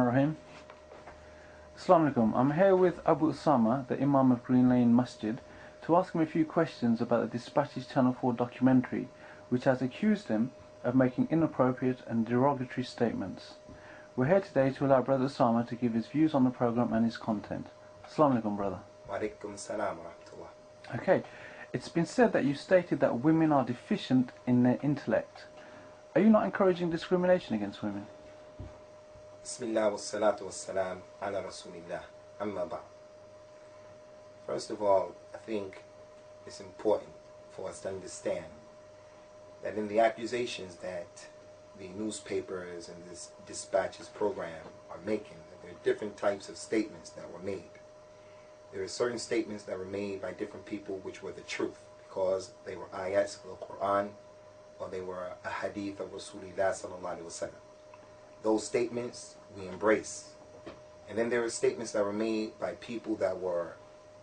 Rahim. Assalamu alaikum. I'm here with Abu Usama, the Imam of Green Lane Masjid, to ask him a few questions about the Dispatches Channel 4 documentary, which has accused him of making inappropriate and derogatory statements. We're here today to allow Brother Usama to give his views on the program and its content. Assalamu alaikum, brother. Wa alaikum salam wa rahmatullah. Okay, it's been said that you stated that women are deficient in their intellect. Are you not encouraging discrimination against women? Bismillah wa salatu wa salam ala rasulillah. Amma ba'. First of all, I think it's important for us to understand that in the accusations that the newspapers and this Dispatches program are making, that there are different types of statements that were made. There are certain statements that were made by different people which were the truth because they were ayats of the Quran or they were a hadith of Rasulullah sallallahu alaihi wasallam. Those statements we embrace. And then there were statements that were made by people that were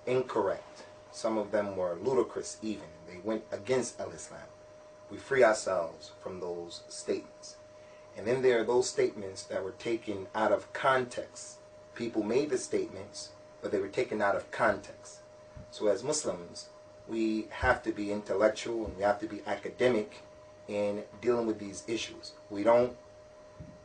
incorrect. Some of them were ludicrous even. They went against al-Islam. We free ourselves from those statements. And then there are those statements that were taken out of context. People made the statements, but they were taken out of context. So as Muslims, we have to be intellectual and we have to be academic in dealing with these issues. We don't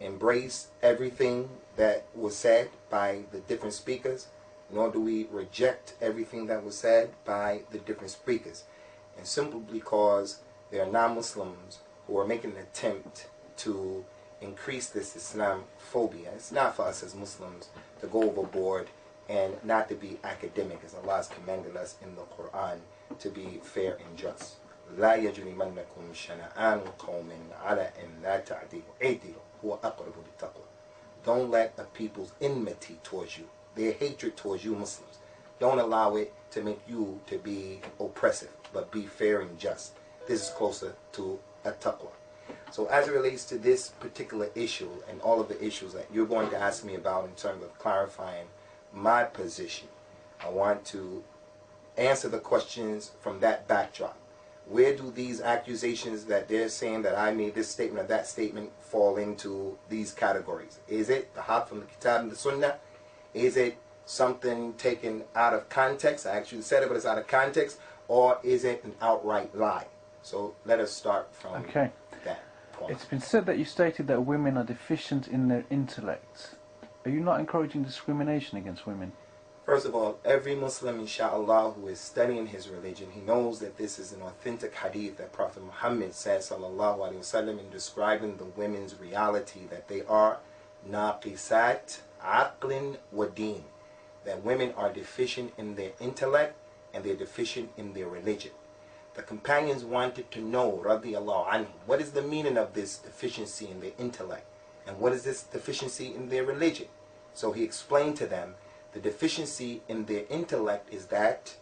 embrace everything that was said by the different speakers, nor do we reject everything that was said by the different speakers. And simply because there are non-Muslims who are making an attempt to increase this Islamophobia. It's not for us as Muslims to go overboard and not to be academic, as Allah has commanded us in the Quran to be fair and just. لا يجرمنكم شنآن قوم على أن لا تعدلوا اعدلوا هو أقرب للتقوى. Don't let a people's enmity towards you, their hatred towards you Muslims, don't allow it to make you to be oppressive, but be fair and just. This is closer to at-taqwa. So as it relates to this particular issue and all of the issues that you're going to ask me about in terms of clarifying my position, I want to answer the questions from that backdrop. Where do these accusations that they're saying that I made this statement or that statement fall into these categories? Is it the haq from the Kitab and the Sunnah? Is it something taken out of context? I actually said it, but it's out of context. Or is it an outright lie? So let us start from that point. It's been said that you stated that women are deficient in their intellect. Are you not encouraging discrimination against women? First of all, every Muslim, inshallah, who is studying his religion, he knows that this is an authentic hadith that Prophet Muhammad said, sallallahu alaihi wasallam, in describing the women's reality, that they are naqisat aqlin wa deen, that women are deficient in their intellect and they're deficient in their religion. The companions wanted to know, radiyallahu anhum, what is the meaning of this deficiency in their intellect and what is this deficiency in their religion? So he explained to them the deficiency in their intellect is that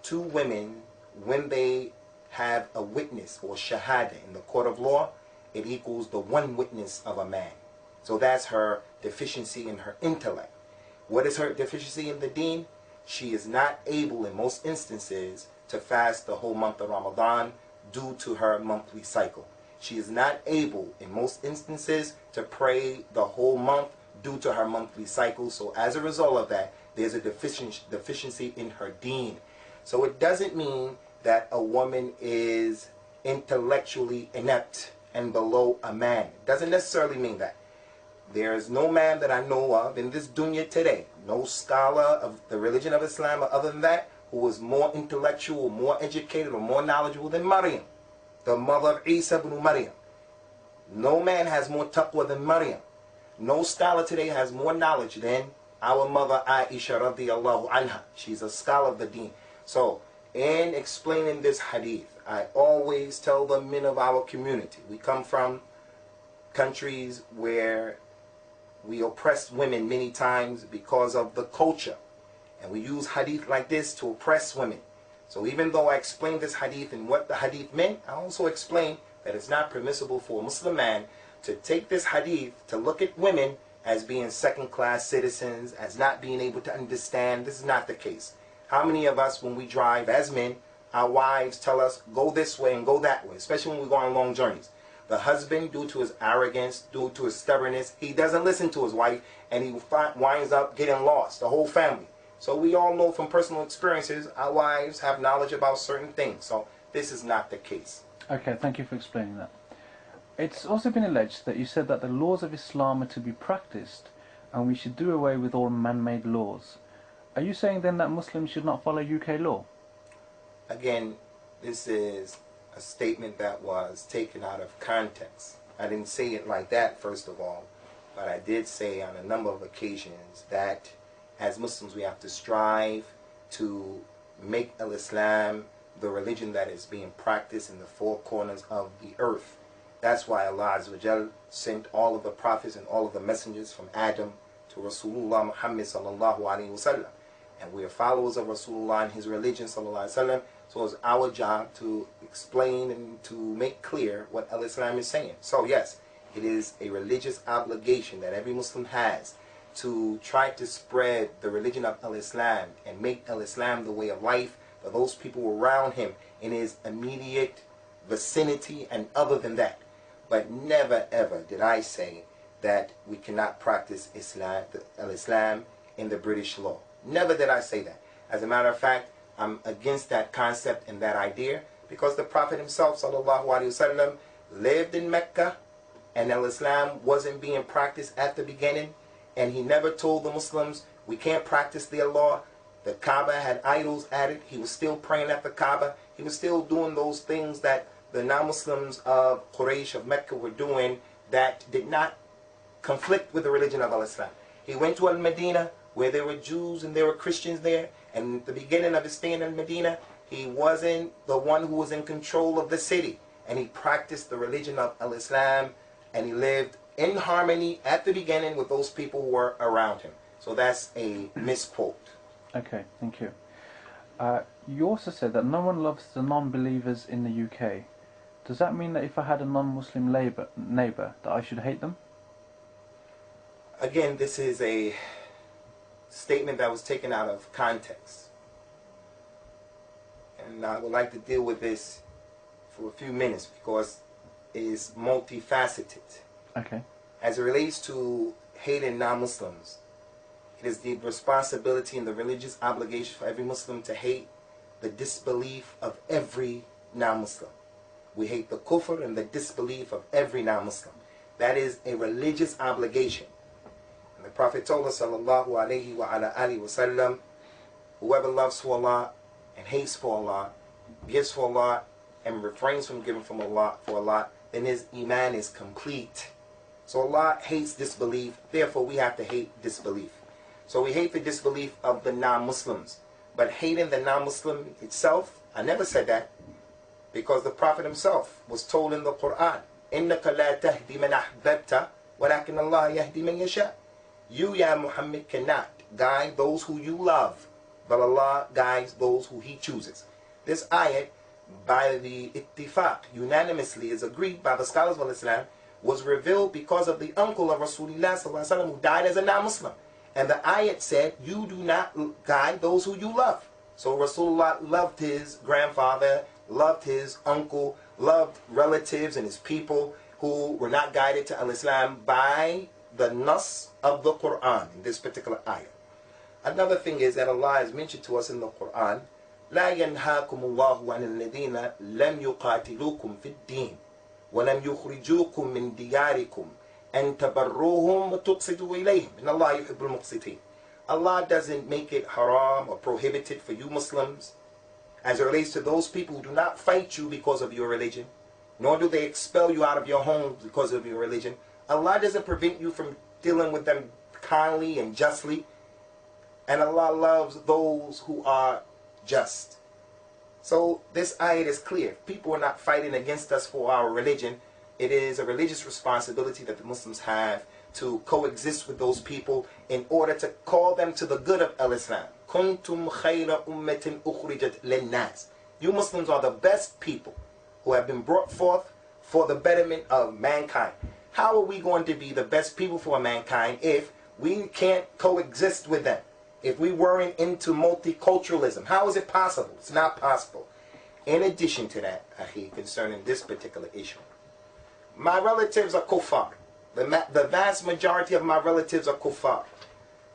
two women, when they have a witness or shahada in the court of law, it equals the one witness of a man. So that's her deficiency in her intellect. What is her deficiency in the deen? She is not able in most instances to fast the whole month of Ramadan due to her monthly cycle. She is not able in most instances to pray the whole month due to her monthly cycle. So as a result of that, there's a deficiency in her deen. So it doesn't mean that a woman is intellectually inept and below a man. It doesn't necessarily mean that. There is no man that I know of in this dunya today, no scholar of the religion of Islam or other than that, who is more intellectual, more educated, or more knowledgeable than Maryam, the mother of Isa ibn Maryam. No man has more taqwa than Maryam. No scholar today has more knowledge than our mother Aisha radiyallahu anha. She's a scholar of the deen. So, in explaining this hadith, I always tell the men of our community, we come from countries where we oppress women many times because of the culture. And we use hadith like this to oppress women. So even though I explained this hadith and what the hadith meant, I also explained that it's not permissible for a Muslim man to take this hadith to look at women as being second-class citizens, as not being able to understand. This is not the case. How many of us, when we drive as men, our wives tell us, go this way and go that way, especially when we go on long journeys. The husband, due to his arrogance, due to his stubbornness, he doesn't listen to his wife, and he winds up getting lost, the whole family. So we all know from personal experiences, our wives have knowledge about certain things. So this is not the case. Okay, thank you for explaining that. It's also been alleged that you said that the laws of Islam are to be practiced and we should do away with all man-made laws. Are you saying then that Muslims should not follow UK law? Again, this is a statement that was taken out of context. I didn't say it like that, first of all, but I did say on a number of occasions that as Muslims we have to strive to make Islam the religion that is being practiced in the four corners of the earth. That's why Allah Azza wa Jal sent all of the prophets and all of the messengers from Adam to Rasulullah Muhammad sallallahu alaihi wasallam. And we are followers of Rasulullah and his religion sallallahu alaihi wasallam. So it's our job to explain and to make clear what Al-Islam is saying. So yes, it is a religious obligation that every Muslim has to try to spread the religion of Al-Islam and make Al-Islam the way of life for those people around him in his immediate vicinity and other than that. But never ever did I say that we cannot practice Islam, Al-Islam in the British law. Never did I say that. As a matter of fact, I'm against that concept and that idea because the Prophet himself, sallallahu alaihi wasallam, lived in Mecca and Al-Islam wasn't being practiced at the beginning, and he never told the Muslims, we can't practice their law. The Kaaba had idols at it. He was still praying at the Kaaba. He was still doing those things that the non-Muslims of Quraysh, of Mecca, were doing that did not conflict with the religion of Al-Islam. He went to Al-Medina where there were Jews and there were Christians there, and at the beginning of his stay in Al-Medina, he wasn't the one who was in control of the city, and he practiced the religion of Al-Islam, and he lived in harmony at the beginning with those people who were around him. So that's a misquote. Okay, thank you. You also said that no one loves the non-believers in the UK. Does that mean that if I had a non-Muslim neighbour that I should hate them? Again, this is a statement that was taken out of context. And I would like to deal with this for a few minutes because it is multifaceted. Okay. As it relates to hating non-Muslims, it is the responsibility and the religious obligation for every Muslim to hate the disbelief of every non-Muslim. We hate the kufr and the disbelief of every non-Muslim. That is a religious obligation. And the Prophet told us, sallallahu alayhi wa ala alihi wa sallam, whoever loves for Allah and hates for Allah, gives for Allah and refrains from giving from Allah for Allah, then his iman is complete. So Allah hates disbelief, therefore we have to hate disbelief. So we hate the disbelief of the non-Muslims. But hating the non-Muslim itself, I never said that, because the Prophet himself was told in the Quran, إِنَّكَ لَا تَهْدِي مَنْ أَحْبَبْتَ وَلَكِنَّ اللَّهَ يَهْدِي مَنْ يَشَاءُ. You, Ya Muhammad, cannot guide those who you love, but Allah guides those who He chooses. This ayat, by the ittifaq, unanimously is agreed by the scholars of Islam, was revealed because of the uncle of Rasulullah ﷺ who died as a non-Muslim. And the ayat said, you do not guide those who you love. So Rasulullah loved his grandfather, loved his uncle, loved relatives and his people who were not guided to Al-Islam by the nas of the Quran in this particular ayah. Another thing is that Allah has mentioned to us in the Quran, لا ينهاكم الله عن الذين لم يقاتلوكم في الدين ولم يخرجوكم من دياركم أن تبروهم وتقسطوا إليهم إن الله يحب المقسطين. Allah doesn't make it haram or prohibited for you Muslims as it relates to those people who do not fight you because of your religion, nor do they expel you out of your homes because of your religion. Allah doesn't prevent you from dealing with them kindly and justly. And Allah loves those who are just. So this ayat is clear. People are not fighting against us for our religion. It is a religious responsibility that the Muslims have to coexist with those people in order to call them to the good of Al-Islam. Kuntum khayra ummatin ukhrijat linnas. You Muslims are the best people who have been brought forth for the betterment of mankind. How are we going to be the best people for mankind if we can't coexist with them? If we weren't into multiculturalism, how is it possible? It's not possible. In addition to that, Akhi, concerning this particular issue, My relatives are kuffar. The vast majority of my relatives are kuffar.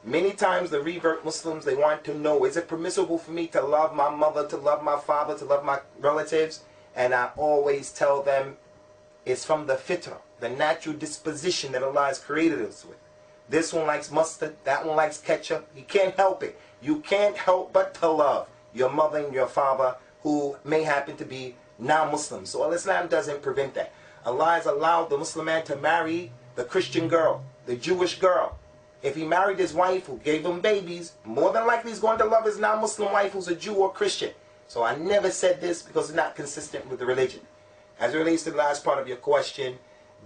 Many times the revert Muslims, they want to know, is it permissible for me to love my mother, to love my father, to love my relatives? And I always tell them, it's from the fitrah, the natural disposition that Allah has created us with. This one likes mustard, that one likes ketchup. You can't help it. You can't help but to love your mother and your father who may happen to be non-Muslims. So Islam doesn't prevent that. Allah has allowed the Muslim man to marry the Christian girl, the Jewish girl. If he married his wife who gave him babies, more than likely he's going to love his non-Muslim wife who's a Jew or Christian. So I never said this because it's not consistent with the religion. As it relates to the last part of your question,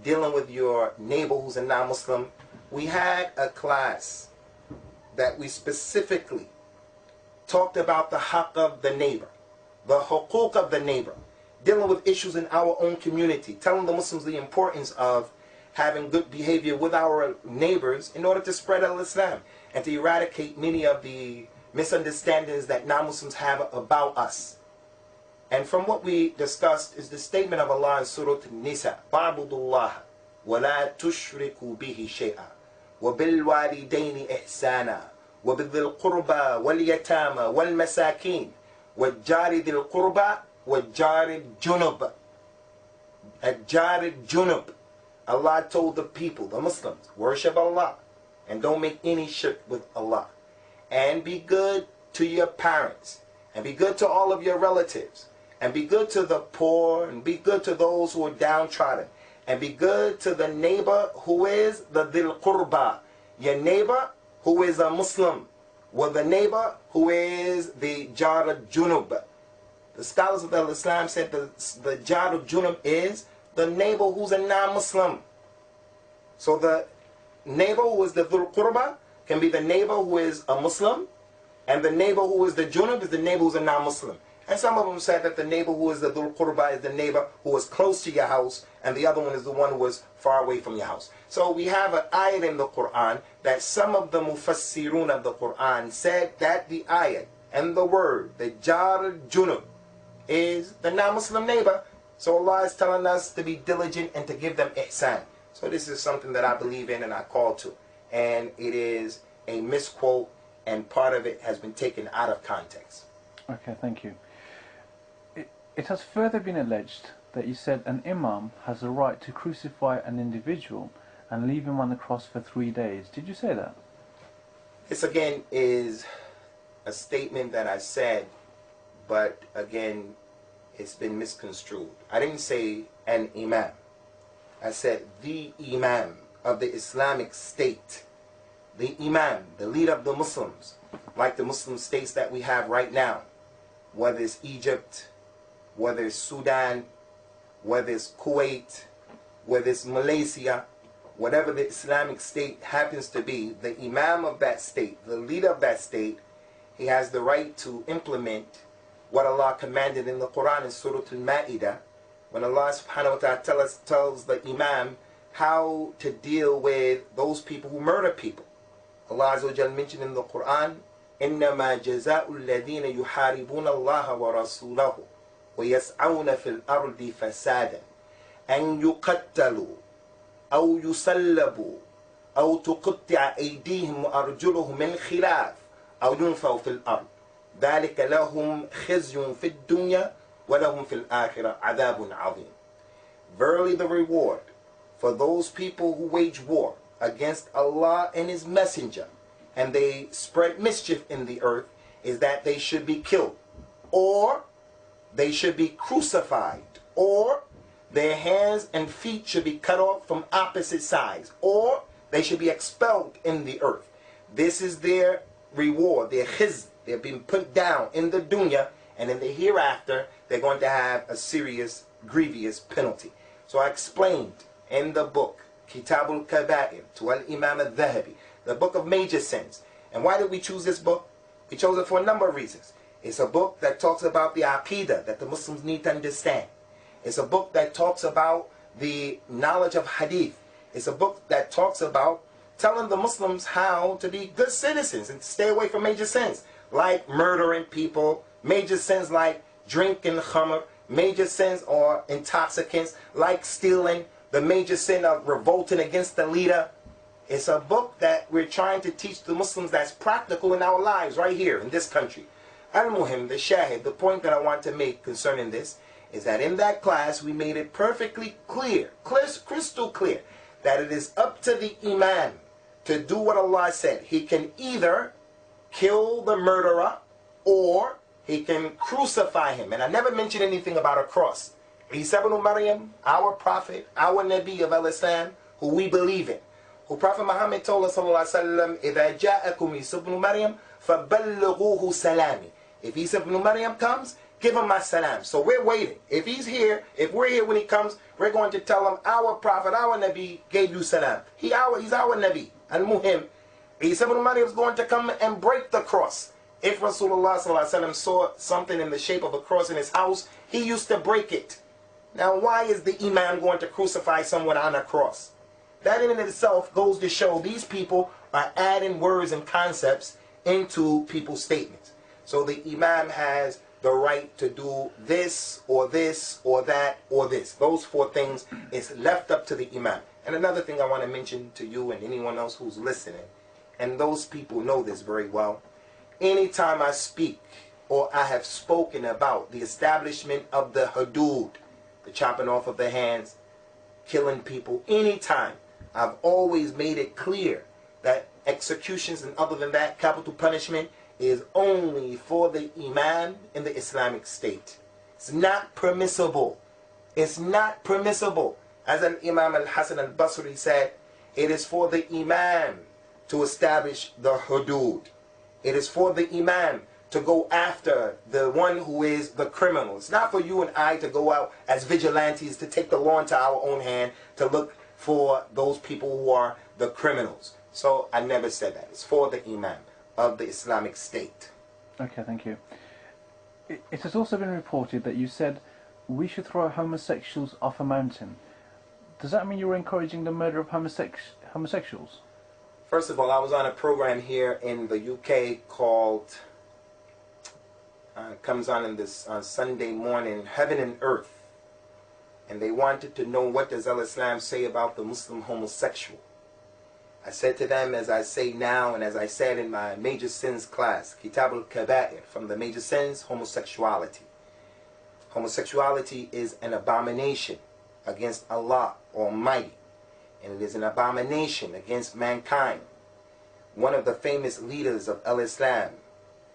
dealing with your neighbor who's a non-Muslim, we had a class that we specifically talked about the haqq of the neighbor, the huquq of the neighbor, dealing with issues in our own community, telling the Muslims the importance of having good behavior with our neighbors in order to spread al-Islam and to eradicate many of the misunderstandings that non-Muslims have about us. And from what we discussed is the statement of Allah in Surah An-Nisa, وَاعْبُدُوا اللَّهَ وَلَا تُشْرِكُوا بِهِ شَيْئًا وَبِالْوَالِدَيْنِ إِحْسَانًا وَبِذِي الْقُرْبَى وَالْيَتَامَى وَالْمَسَاكِينِ وَالْجَارِ ذِي الْقُرْبَى وَالْجَارِ الْجُنُبِ. الْجَارِ الْجُنُبِ. Allah told the people, the Muslims, worship Allah and don't make any shirk with Allah. And be good to your parents. And be good to all of your relatives. And be good to the poor. And be good to those who are downtrodden. And be good to the neighbor who is the Dhil Qurba. Your neighbor who is a Muslim. Or the neighbor who is the Jar Junub. The scholars of Islam said the Jar Junub is the neighbor who's a non-Muslim. So the neighbor who is the Dhul Qurba can be the neighbor who is a Muslim, and the neighbor who is the Junub is the neighbor who's a non-Muslim. And some of them said that the neighbor who is the Dhul Qurba is the neighbor who is close to your house, and the other one is the one who is far away from your house. So we have an ayat in the Quran that some of the mufassirun of the Quran said that the ayat and the word, the Jar Junub, is the non-Muslim neighbor. So Allah is telling us to be diligent and to give them ihsan. So this is something that I believe in and I call to. And it is a misquote, and part of it has been taken out of context. Okay, thank you. It has further been alleged that you said an imam has a right to crucify an individual and leave him on the cross for 3 days. Did you say that? This again is a statement that I said, but again, it's been misconstrued. I didn't say an imam. I said the imam of the Islamic State. The imam, the leader of the Muslims, like the Muslim states that we have right now, whether it's Egypt, whether it's Sudan, whether it's Kuwait, whether it's Malaysia, whatever the Islamic State happens to be, the imam of that state, the leader of that state, he has the right to implement what Allah commanded in the Quran in Surah Al-Ma'idah, when Allah subhanahu wa ta'ala tells the imam how to deal with those people who murder people. Allah Azza wa Jal mentioned in the Quran, إِنَّمَا جَزَاءُ الَّذِينَ يُحَارِبُونَ اللَّهَ وَرَسُولَهُ وَيَسْعَوْنَ فِي الْأَرْضِ فَسَادًا أَن يُقَتَّلُوا أَوْ يُسَلَّبُوا أَوْ تُقَطَّعَ أَيْدِيهِمْ وَأَرْجُلُهُم مِّنْ خِلَافٍ أَوْ يُنفَوْا فِي الْأَرْضِ ذَلِكَ لَهُمْ خِزْيٌ فِي الدُّنْيَا وَلَهُمْ فِي الْآخِرَةِ عَذَابٌ عَظِيمٌ. Verily the reward for those people who wage war against Allah and His Messenger and they spread mischief in the earth is that they should be killed, or they should be crucified, or their hands and feet should be cut off from opposite sides, or they should be expelled in the earth. This is their reward, their khizr. They're being put down in the dunya, and in the hereafter they're going to have a serious, grievous penalty. So I explained in the book Kitabul Kaba'ir to Al-Imam Al-Dhahabi, the book of major sins. And why did we choose this book? We chose it for a number of reasons. It's a book that talks about the aqidah that the Muslims need to understand. It's a book that talks about the knowledge of hadith. It's a book that talks about telling the Muslims how to be good citizens and stay away from major sins, like murdering people, major sins like drinking khamr, major sins or intoxicants like stealing, the major sin of revolting against the leader. It's a book that we're trying to teach the Muslims that's practical in our lives right here in this country. Al-Muhim, the Shahid, the point that I want to make concerning this is that in that class we made it perfectly clear, crystal clear, that it is up to the Imam to do what Allah said. He can either kill the murderer or he can crucify him. And I never mentioned anything about a cross. Isa ibn Maryam, our prophet, our Nabi of Al-Islam, who we believe in, who Prophet Muhammad told us, sallallahu alaihi wasallam, إِذَا جَاءَكُمْ Isa ibn Maryam فَبَلِّغُوهُ سَلَامِ. If Isa ibn Maryam comes, give him my salam. So we're waiting. If he's here, if we're here when he comes, we're going to tell him our prophet, our Nabi gave you salam. He's our Nabi. Al-Muhim, Isa ibn Maryam is going to come and break the cross. If Rasulullah sallallahu alaihi wasallam saw something in the shape of a cross in his house, he used to break it. Now why is the Imam going to crucify someone on a cross? That in itself goes to show these people are adding words and concepts into people's statements. So the Imam has the right to do this or that or this. Those four things is left up to the Imam. And another thing I want to mention to you and anyone else who's listening, and those people know this very well, anytime I speak or I have spoken about the establishment of the hudud, the chopping off of the hands, killing people, anytime, I've always made it clear that executions and other than that, capital punishment, is only for the Imam in the Islamic State. It's not permissible. It's not permissible. As an Imam al-Hasan al-Basri said, it is for the Imam to establish the hudud. It is for the Imam to go after the one who is the criminal. It's not for you and I to go out as vigilantes to take the law into our own hand to look for those people who are the criminals. So I never said that. It's for the Imam of the Islamic State. Okay, thank you. It has also been reported that you said we should throw homosexuals off a mountain. Does that mean you're encouraging the murder of homosexuals? First of all, I was on a program here in the UK called, comes on in this Sunday morning, Heaven and Earth. And they wanted to know, what does Al-Islam say about the Muslim homosexual? I said to them, as I say now and as I said in my major sins class, Kitab al-Kaba'ir, from the major sins, homosexuality. Homosexuality is an abomination against Allah Almighty. And it is an abomination against mankind. One of the famous leaders of Al-Islam,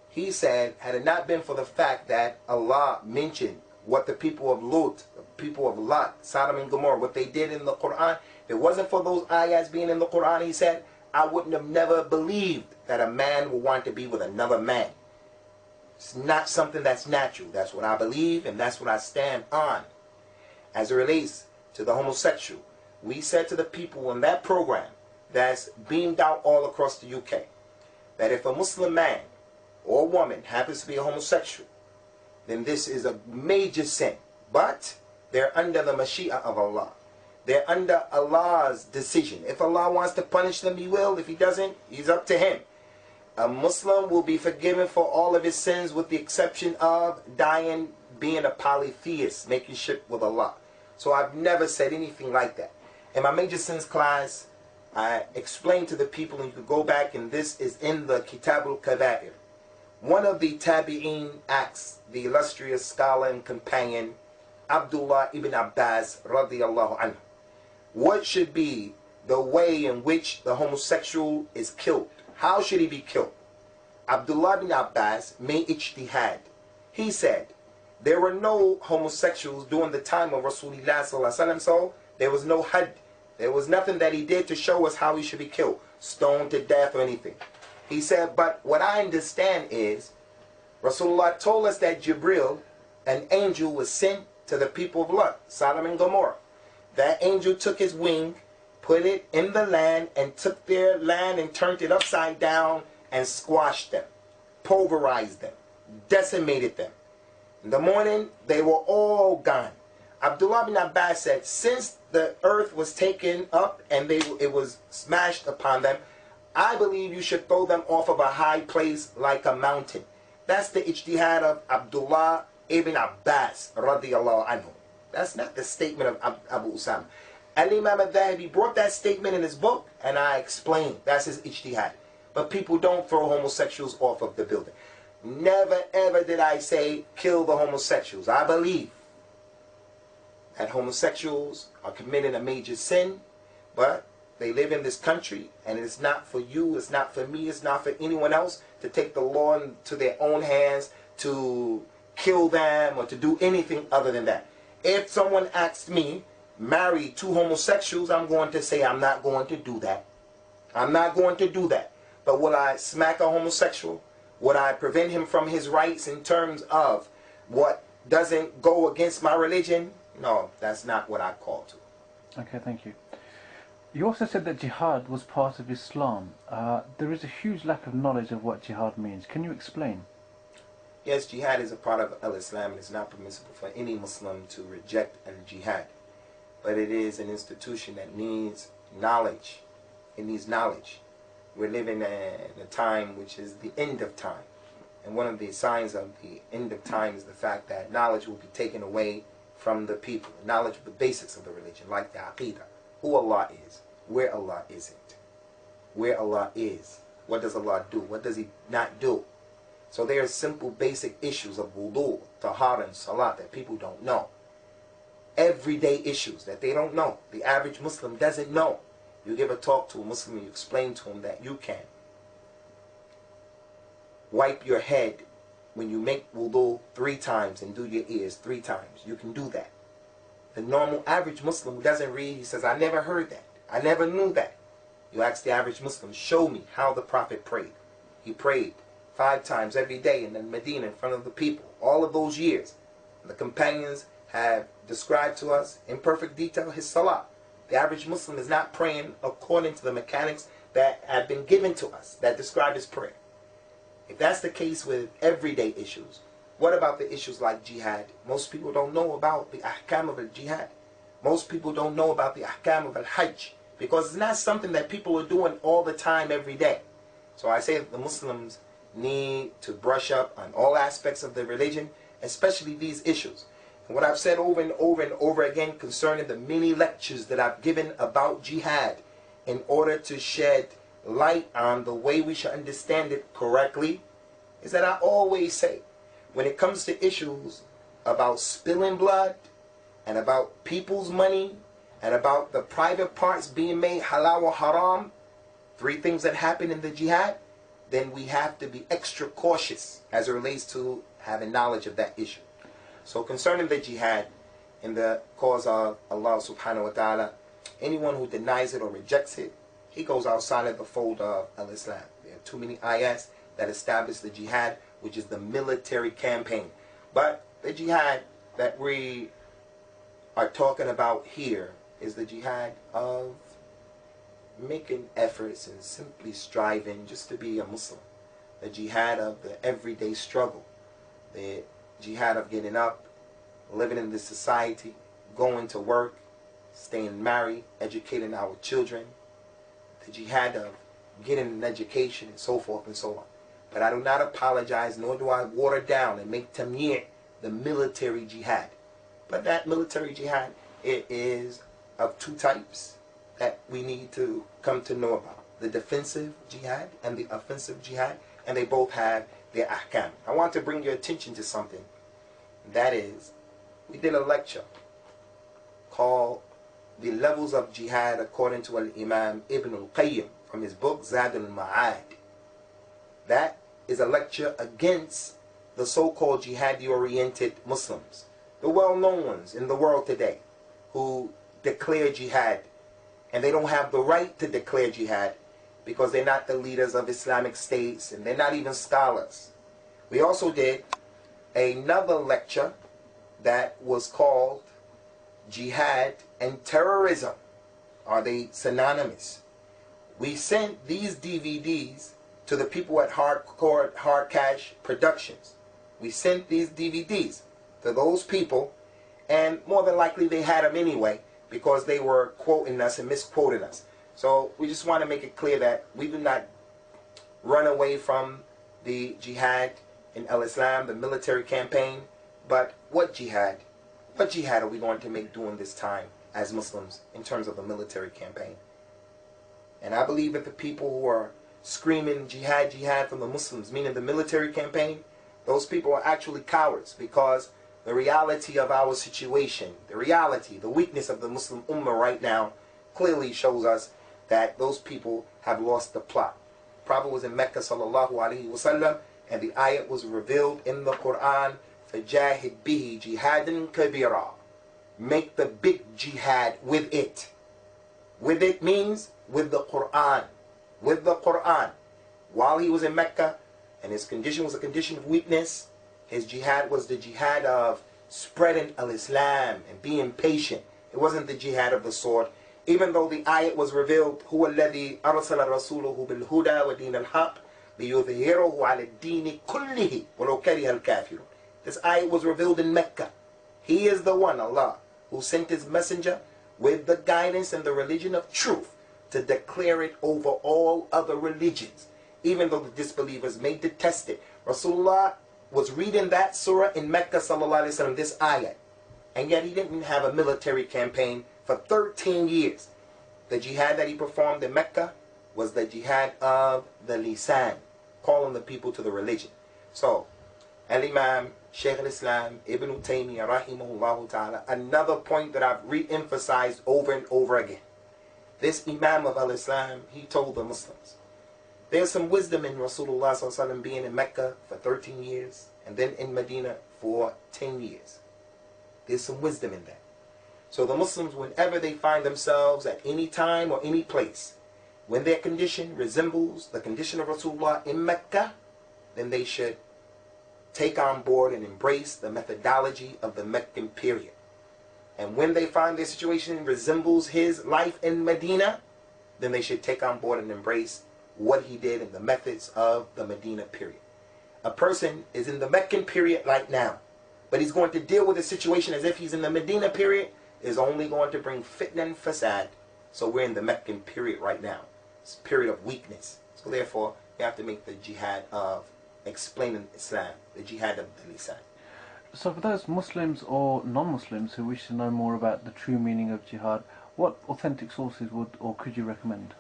he said, had it not been for the fact that Allah mentioned what the people of Lut, the people of Lot, Sodom and Gomorrah, what they did in the Quran, if it wasn't for those ayahs being in the Quran, he said, I wouldn't have never believed that a man would want to be with another man. It's not something that's natural. That's what I believe and that's what I stand on. As it relates to the homosexual, we said to the people in that program that's beamed out all across the UK, that if a Muslim man or woman happens to be a homosexual, then this is a major sin. But they're under the Mashiach of Allah. They're under Allah's decision. If Allah wants to punish them, He will. If He doesn't, He's up to Him. A Muslim will be forgiven for all of his sins with the exception of dying, being a polytheist, making shirk with Allah. So I've never said anything like that. In my major sins class, I explained to the people, and you could go back, and this is in the Kitab al-Kaba'ir. One of the Tabi'een asks the illustrious scholar and companion, Abdullah ibn Abbas, radiyallahu anhu, what should be the way in which the homosexual is killed? How should he be killed? Abdullah ibn Abbas made ijtihad. He said, there were no homosexuals during the time of Rasulullah sallallahu alaihi wasallam, so there was no had. There was nothing that he did to show us how he should be killed, stoned to death or anything. He said, but what I understand is, Rasulullah told us that Jibril, an angel, was sent to the people of Lot, Sodom and Gomorrah. That angel took his wing, put it in the land, and took their land and turned it upside down and squashed them, pulverized them, decimated them. In the morning, they were all gone. Abdullah bin Abbas said, since the earth was taken up and it was smashed upon them, I believe you should throw them off of a high place like a mountain. That's the ijtihad of Abdullah ibn Abbas, radiyallahu anhu. That's not the statement of Abu Usama. Al-Imam al-Dhahabi brought that statement in his book, and I explained. That's his ijtihad. But people don't throw homosexuals off of the building. Never ever did I say kill the homosexuals. I believe that homosexuals are committing a major sin, but they live in this country, and it's not for you, it's not for me, it's not for anyone else to take the law into their own hands to kill them or to do anything other than that. If someone asks me, marry 2 homosexuals, I'm going to say I'm not going to do that. I'm not going to do that. But will I smack a homosexual? Would I prevent him from his rights in terms of what doesn't go against my religion? No, that's not what I call to. Okay, thank you. You also said that jihad was part of Islam. There is a huge lack of knowledge of what jihad means. Can you explain? Yes, jihad is a part of al-Islam, and it's not permissible for any Muslim to reject al-jihad. But it is an institution that needs knowledge. It needs knowledge. We're living in a time which is the end of time. And one of the signs of the end of time is the fact that knowledge will be taken away from the people. Knowledge of the basics of the religion, like the aqidah. Who Allah is, where Allah isn't, where Allah is, what does Allah do, what does He not do. So there are simple basic issues of wudu, tahara, and salat that people don't know. Everyday issues that they don't know. The average Muslim doesn't know. You give a talk to a Muslim, you explain to him that you can wipe your head when you make wudu 3 times and do your ears 3 times. You can do that. The normal average Muslim who doesn't read, he says, I never heard that. I never knew that. You ask the average Muslim, show me how the Prophet prayed. He prayed 5 times every day in Medina in front of the people. All of those years. The companions have described to us in perfect detail his salah. The average Muslim is not praying according to the mechanics that have been given to us that describe his prayer. If that's the case with everyday issues, what about the issues like jihad? Most people don't know about the ahkam of al-jihad. Most people don't know about the ahkam of al-hajj, because it's not something that people are doing all the time, every day. So I say that the Muslims need to brush up on all aspects of the religion, especially these issues. And what I've said over and over and over again concerning the many lectures that I've given about jihad in order to shed light on the way we should understand it correctly, is that I always say, when it comes to issues about spilling blood and about people's money and about the private parts being made halal or haram, 3 things that happen in the jihad, then we have to be extra cautious as it relates to having knowledge of that issue. So concerning the jihad in the cause of Allah subhanahu wa ta'ala, anyone who denies it or rejects it, he goes outside of the fold of al-Islam. There are too many ayats that establish the jihad, which is the military campaign. But the jihad that we are talking about here is the jihad of making efforts and simply striving just to be a Muslim. The jihad of the everyday struggle. The jihad of getting up, living in this society, going to work, staying married, educating our children. The jihad of getting an education and so forth and so on. But I do not apologize, nor do I water down and make tamyir the military jihad. But that military jihad, it is of 2 types that we need to come to know about. The defensive jihad and the offensive jihad, and they both have their ahkam. I want to bring your attention to something. That is, we did a lecture called The Levels of Jihad According to Al-Imam Ibn al-Qayyim from his book Zad al-Ma'ad. That is a lecture against the so-called jihadi-oriented Muslims, the well-known ones in the world today who declare jihad, and they don't have the right to declare jihad because they're not the leaders of Islamic states and they're not even scholars. We also did another lecture that was called Jihad and Terrorism. Are they synonymous? We sent these DVDs to the people at Hard Cash Productions. We sent these DVDs to those people, and more than likely they had them anyway because they were quoting us and misquoting us. So we just want to make it clear that we do not run away from the jihad in al-Islam, the military campaign. But what jihad? What jihad are we going to make during this time as Muslims in terms of the military campaign. And I believe that the people who are screaming jihad, jihad from the Muslims, meaning the military campaign, those people are actually cowards, because the reality of our situation, the reality, the weakness of the Muslim Ummah right now clearly shows us that those people have lost the plot. Prophet was in Mecca sallallahu alaihi wasallam, and the ayat was revealed in the Quran, فَجَاهِدْ بِهِ جِهَادًا كَبِيرًا. Make the big jihad with it. With it means with the Quran. With the Quran. While he was in Mecca, and his condition was a condition of weakness, his jihad was the jihad of spreading al-Islam and being patient. It wasn't the jihad of the sword. Even though the ayat was revealed, هُوَ الَّذِي أَرْسَلَ رَسُولُهُ بِالْهُدَى وَدِينَ الْحَقِّ لِيُظْهِرَهُ عَلَى الدِّينِ كُلِّهِ وَلَوْ كَرِهَ الْكَافِرُونَ. This ayat was revealed in Mecca. He is the one, Allah, who sent his messenger with the guidance and the religion of truth to declare it over all other religions. Even though the disbelievers may detest it. Rasulullah was reading that surah in Mecca sallallahu alaihi wasallam, this ayat. And yet he didn't have a military campaign for 13 years. The jihad that he performed in Mecca was the jihad of the lisan, calling the people to the religion. So, Al-Imam, Shaykh al-Islam, Ibn Taymiyyah, rahimahullah ta'ala, another point that I've re-emphasized over and over again. This Imam of al-Islam, he told the Muslims, there's some wisdom in Rasulullah sallallahu alaihi wasallam being in Mecca for 13 years and then in Medina for 10 years. There's some wisdom in that. So the Muslims, whenever they find themselves at any time or any place, when their condition resembles the condition of Rasulullah in Mecca, then they should take on board and embrace the methodology of the Meccan period. And when they find their situation resembles his life in Medina, then they should take on board and embrace what he did in the methods of the Medina period. A person is in the Meccan period right now, but he's going to deal with the situation as if he's in the Medina period, is only going to bring fitna and fasad. So we're in the Meccan period right now. It's a period of weakness. So therefore, you have to make the jihad of explaining Islam, the jihad of the lisan. So for those Muslims or non-Muslims who wish to know more about the true meaning of jihad, what authentic sources would or could you recommend?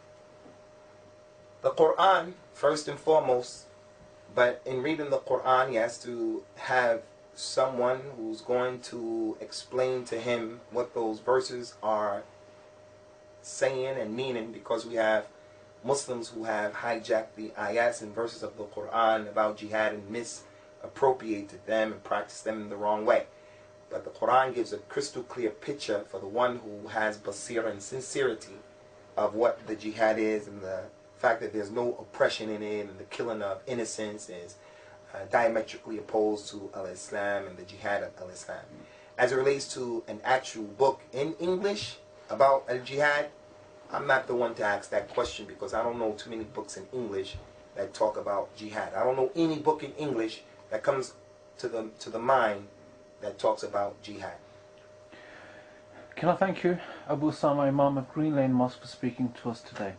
The Quran, first and foremost, but in reading the Quran, he has to have someone who's going to explain to him what those verses are saying and meaning, because we have Muslims who have hijacked the ayats and verses of the Quran about jihad and misappropriated them and practiced them in the wrong way. But the Quran gives a crystal clear picture for the one who has basira and sincerity of what the jihad is, and the fact that there's no oppression in it, and the killing of innocents is diametrically opposed to al-Islam and the jihad of al-Islam. As it relates to an actual book in English about al-jihad, I'm not the one to ask that question, because I don't know too many books in English that talk about jihad. I don't know any book in English that comes to the mind that talks about jihad. Can I thank you, Abu Usama, Imam of Green Lane Mosque, for speaking to us today.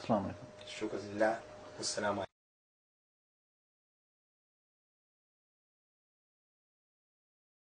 Assalamu alaikum. Shukr lillah. Wassalamu alaikum.